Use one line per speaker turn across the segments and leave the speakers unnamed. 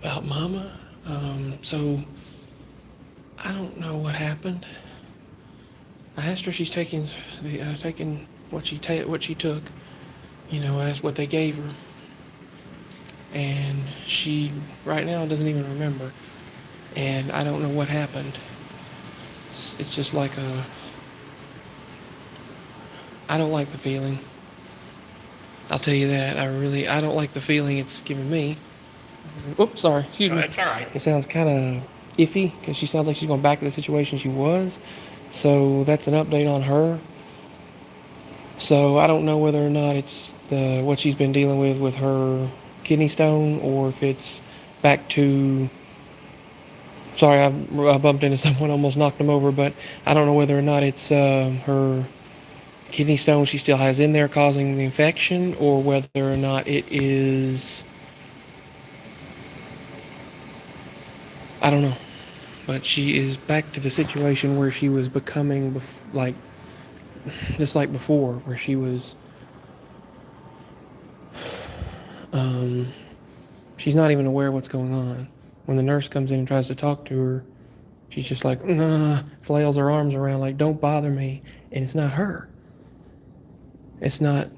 about Mama. So I don't know what happened. I asked her if she's taking what she took. I asked what they gave her, and she right now doesn't even remember. And I don't know what happened. It's just like a. I don't like the feeling. I'll tell you that. I don't like the feeling it's giving me. Oops, sorry. Excuse
No,
me.
that's all right.
It sounds kind of iffy because she sounds like she's going back to the situation she was. So that's an update on her. So I don't know whether or not it's the what she's been dealing with her kidney stone, or if it's back to. Sorry, I bumped into someone, almost knocked them over, but I don't know whether or not it's her kidney stone she still has in there causing the infection, or whether or not it is. I don't know. But she is back to the situation where she was becoming, like, just like before, where she was. Um, she's not even aware of what's going on. When the nurse comes in and tries to talk to her, she's just like, nah, flails her arms around, like, don't bother me. And it's not her. It's not.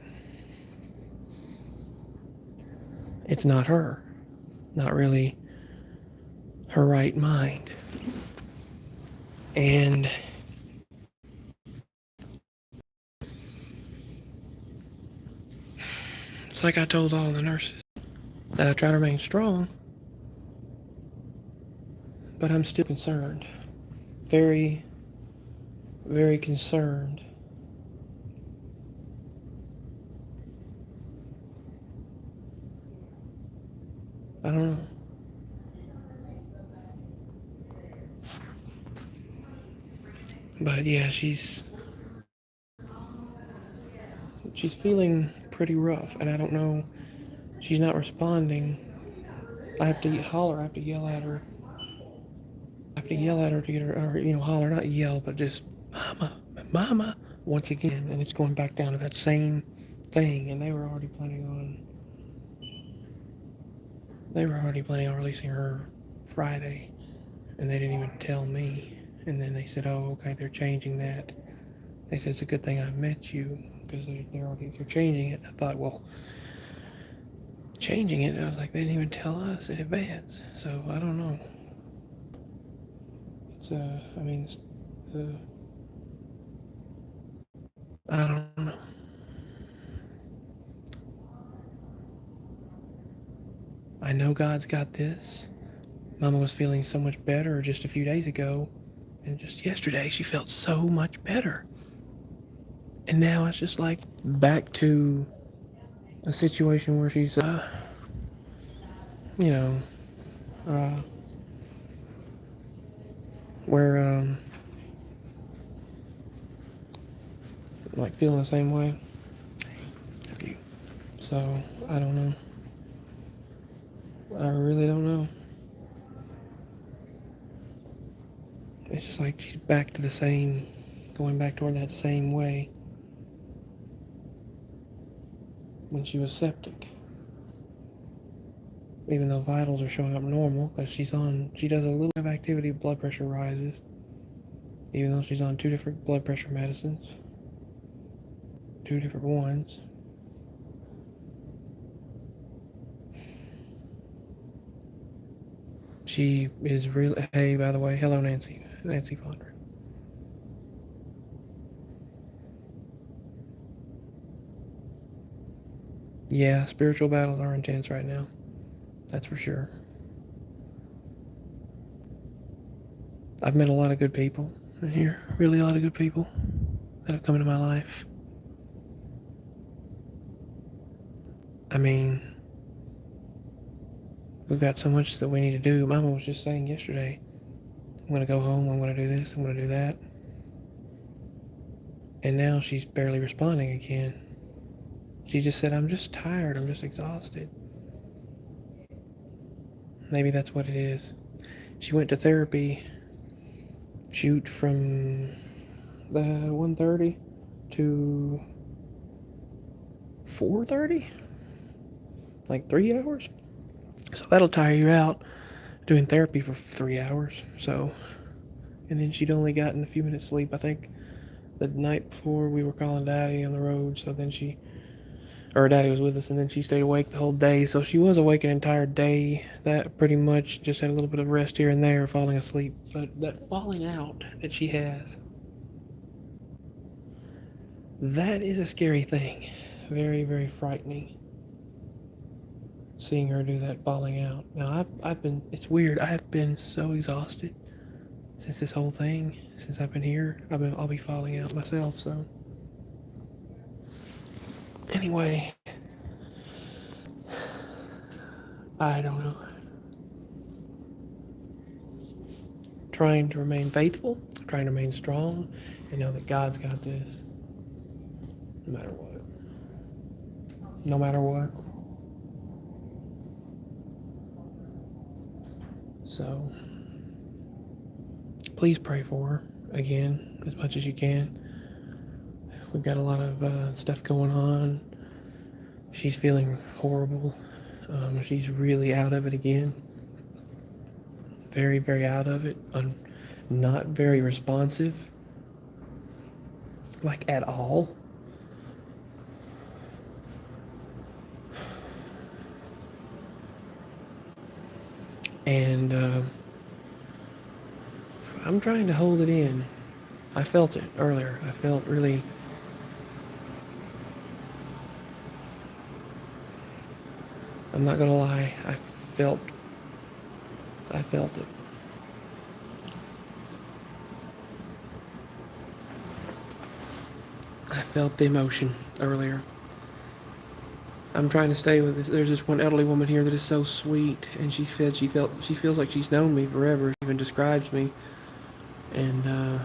It's not her. Not really her right mind. And it's like I told all the nurses that I try to remain strong, but I'm still concerned. Very, very concerned. I don't know. But yeah, she's feeling pretty rough, and I don't know. She's not responding. I have to holler. I have to yell at her. I have to yell at her to get her, or holler, not yell, but just mama, mama, once again, and it's going back down to that same thing. And they were already planning on releasing her Friday, and they didn't even tell me. And then they said, "Oh, okay, they're changing that." They said it's a good thing I met you because they're changing it. I thought, well, changing it. I was like, they didn't even tell us in advance, so I don't know. It's I mean, uh, I don't know. I know God's got this. Mama was feeling so much better just a few days ago, and just yesterday she felt so much better. And now it's just like back to a situation where she's, you know, uh, where, like feeling the same way. So I don't know. I really don't know. It's just like she's back to the same, going back toward that same way when she was septic. Even though vitals are showing up normal, because she does a little bit of activity, blood pressure rises. Even though she's on two different blood pressure medicines, two different ones. She is really. Hey, by the way, hello, Nancy. Nancy Fonder. Yeah, spiritual battles are intense right now. That's for sure. I've met a lot of good people in here. Really, a lot of good people that have come into my life. I mean, we've got so much that we need to do. Mama was just saying yesterday, I'm going to go home, I'm going to do this, I'm going to do that. And now she's barely responding again. She just said, I'm just tired, I'm just exhausted. Maybe that's what it is. She went to therapy, shoot, from the 1:30 to 4:30, like 3 hours. So that'll tire you out doing therapy for 3 hours. So, and then she'd only gotten a few minutes sleep, I think, the night before we were calling Daddy on the road. So then or Daddy was with us, and then she stayed awake the whole day. So she was awake an entire day. That pretty much just had a little bit of rest here and there, falling asleep. But that falling out that she has, that is a scary thing. Very, very frightening. Seeing her do that falling out. Now I've been. It's weird. I have been so exhausted since this whole thing. Since I've been here, I'll be falling out myself. So anyway, I don't know. Trying to remain faithful, trying to remain strong, and know that God's got this. No matter what. No matter what. So please pray for her again as much as you can. We've got a lot of stuff going on. She's feeling horrible. She's really out of it again. Very, very out of it. Not very responsive. Like at all. And I'm trying to hold it in. I felt it earlier. I felt really. I'm not gonna lie. I felt it. I felt the emotion earlier. I'm trying to stay with this. There's this one elderly woman here that is so sweet, and she said she feels like she's known me forever. She even describes me, and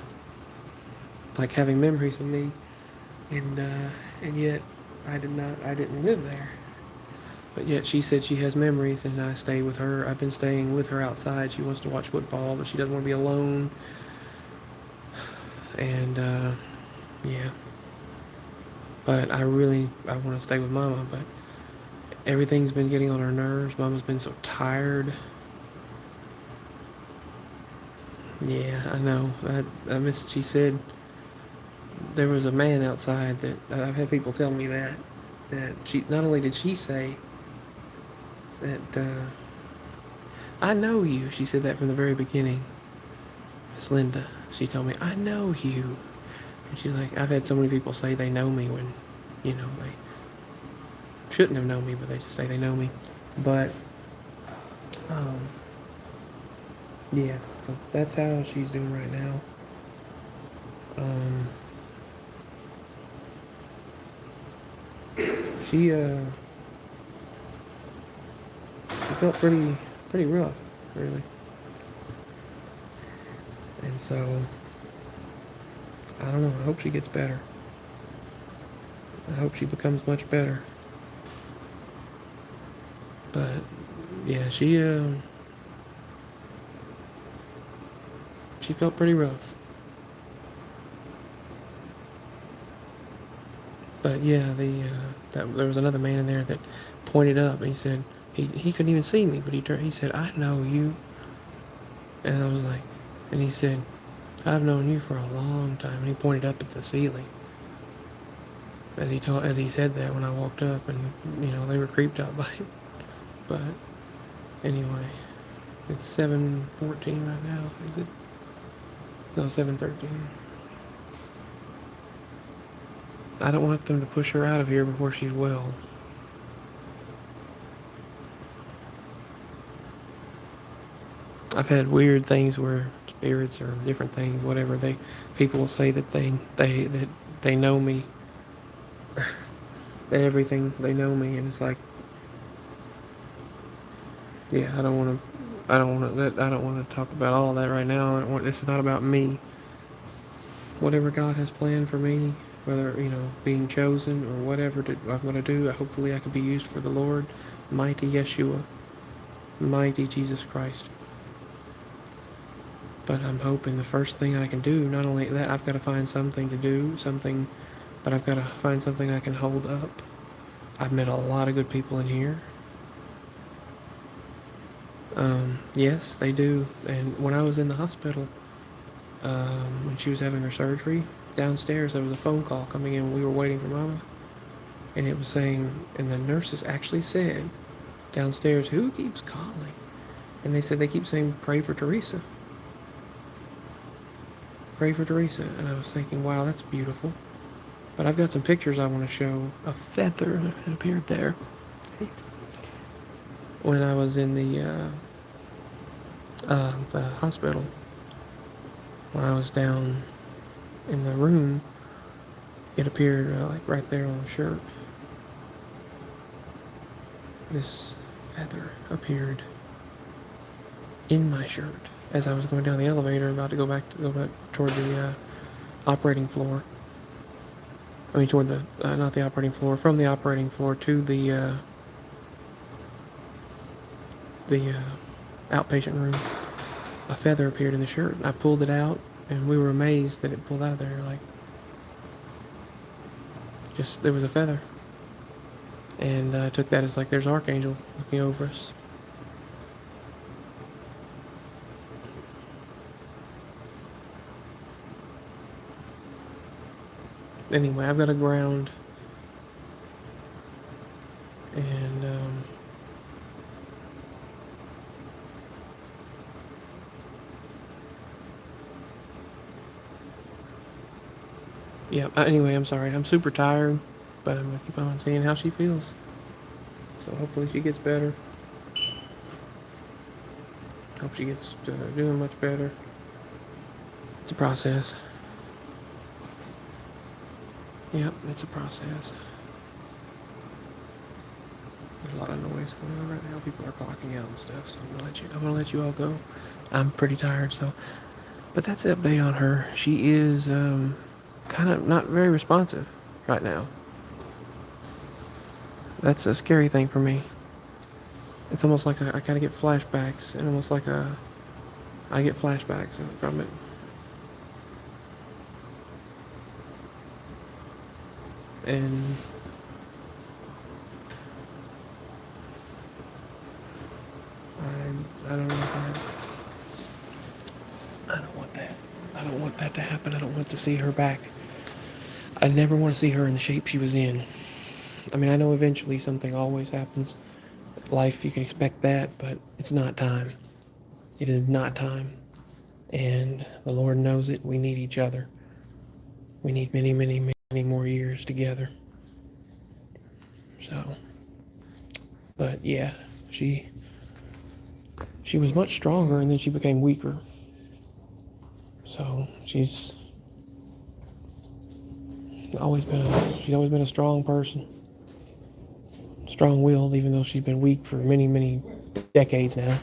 like having memories of me, and yet I didn't live there. But yet she said she has memories, and I stay with her. I've been staying with her outside. She wants to watch football, but she doesn't want to be alone. And yeah. But I want to stay with Mama, but everything's been getting on her nerves. Mama's been so tired. Yeah, I know. She said there was a man outside that I've had people tell me that she not only did she say that I know you. She said that from the very beginning. Miss Linda. She told me, I know you. And she's like, I've had so many people say they know me when, they shouldn't have known me, but they just say they know me. But, yeah, so that's how she's doing right now. She felt pretty rough, really. And so, I don't know, I hope she gets better. I hope she becomes much better. But, yeah, she felt pretty rough. But yeah, there was another man in there that pointed up. And he said he couldn't even see me, but he said, "I know you." And I was like, and he said, "I've known you for a long time." And he pointed up at the ceiling as he said that when I walked up, and they were creeped out by it. But anyway, it's 7:14 right now. Is it? No, 7:13. I don't want them to push her out of here before she's well. I've had weird things where spirits or different things, whatever, people will say that they know me, that everything they know me, and it's like, yeah, I don't want to talk about all of that right now. This is not about me. Whatever God has planned for me, whether being chosen or whatever I'm going to do, hopefully I can be used for the Lord, mighty Yeshua, mighty Jesus Christ. But I'm hoping the first thing I can do, not only that, I've got to find something to do, but I've got to find something I can hold up. I've met a lot of good people in here. Yes, they do. And when I was in the hospital, when she was having her surgery, downstairs there was a phone call coming in. We were waiting for Mama, and it was saying, and the nurses actually said downstairs, "Who keeps calling?" And they said they keep saying, "Pray for Teresa. Pray for Teresa." And I was thinking, wow, that's beautiful. But I've got some pictures I want to show. A feather that appeared there when I was in the hospital. When I was down in the room, it appeared like right there on the shirt. This feather appeared in my shirt as I was going down the elevator, about to go back toward the operating floor. I mean, toward the not the operating floor, from the operating floor to the outpatient room. A feather appeared in the shirt. I pulled it out, and we were amazed that it pulled out of there. Like, just there was a feather, and I took that as like there's Archangel looking over us. Anyway, I've got a ground, and yeah. Anyway, I'm sorry. I'm super tired, but I'm gonna keep on seeing how she feels. So hopefully she gets better. Hope she gets doing much better. It's a process. Yep, it's a process. There's a lot of noise going on right now. People are clocking out and stuff. So I'm gonna let you all go. I'm pretty tired, so. But that's the update on her. She is kind of not very responsive right now. That's a scary thing for me. It's almost like I kind of get flashbacks, and almost like I get flashbacks from it. And I don't want that. I don't want that. I don't want that to happen. I don't want to see her back. I never want to see her in the shape she was in. I mean, I know eventually something always happens. Life, you can expect that, but it's not time. It is not time. And the Lord knows it. We need each other. We need many, many, many more years together. So, but yeah, she was much stronger, and then she became weaker. So she's always been a strong person, strong-willed, even though she's been weak for many, many decades now.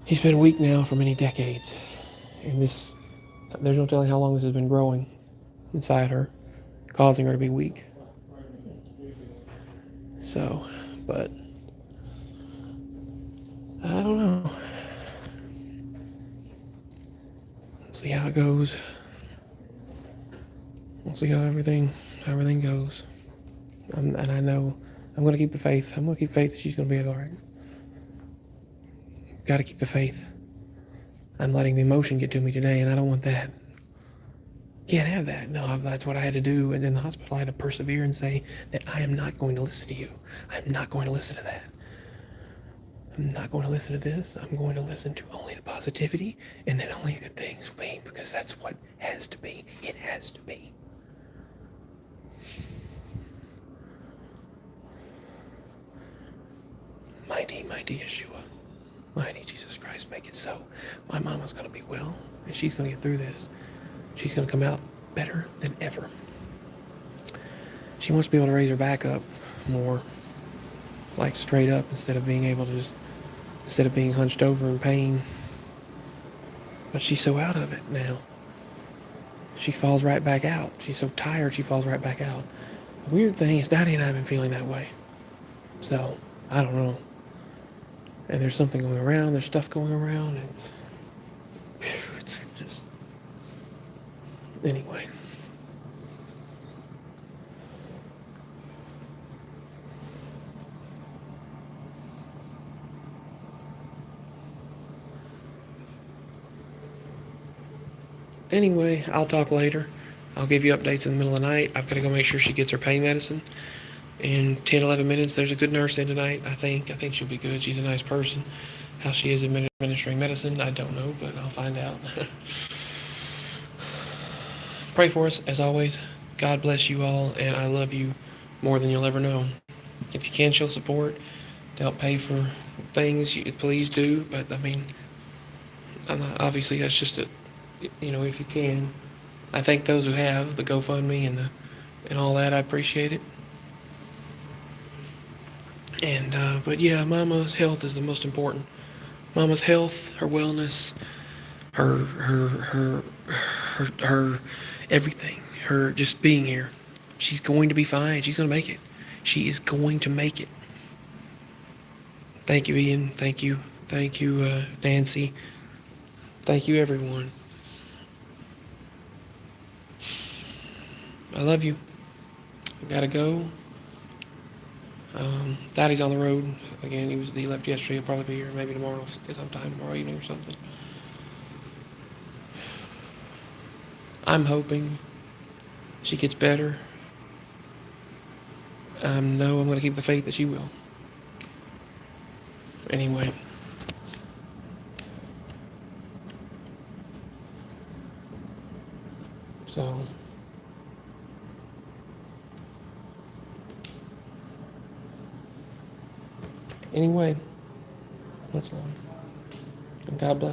She's been weak now for many decades, and there's no telling how long this has been growing inside her, causing her to be weak. So, but I don't know. We'll see how it goes. We'll see how everything goes. And I know I'm going to keep the faith. I'm going to keep faith that she's going to be all right. Got to keep the faith. I'm letting the emotion get to me today, and I don't want that. Can't have that. No, that's what I had to do. And in the hospital, I had to persevere and say that I am not going to listen to you. I'm not going to listen to that. I'm not going to listen to this. I'm going to listen to only the positivity, and then only good things will be, because that's what has to be. It has to be. Mighty, mighty Yeshua. Mighty Jesus Christ, make it so. My mama's going to be well, and she's going to get through this. She's going to come out better than ever. She wants to be able to raise her back up more, like straight up, instead of being hunched over in pain. But she's so out of it now. She falls right back out. She's so tired, she falls right back out. The weird thing is, Daddy and I have been feeling that way. So, I don't know. And there's something going around, there's stuff going around, and it's just... Anyway. anyway, I'll talk later. I'll give you updates in the middle of the night. I've got to go make sure she gets her pain medicine. In 10, 11 minutes, there's a good nurse in tonight, I think. I think she'll be good. She's a nice person. How she is administering medicine, I don't know, but I'll find out. Pray for us, as always. God bless you all, and I love you more than you'll ever know. If you can show support to help pay for things, please do. But I mean, I'm not, obviously that's just a, if you can. I thank those who have the GoFundMe and all that. I appreciate it. And but yeah, Mama's health is the most important. Mama's health, her wellness, her everything, her just being here. She's going to be fine. She's going to make it. She is going to make it. Thank you, Ian. Thank you, Nancy. Thank you, everyone. I love you. I gotta go. Daddy's on the road again. He left yesterday. He'll probably be here maybe tomorrow, sometime tomorrow evening or something. I'm hoping she gets better. I know I'm going to keep the faith that she will. Anyway. So. Anyway. That's all. God bless.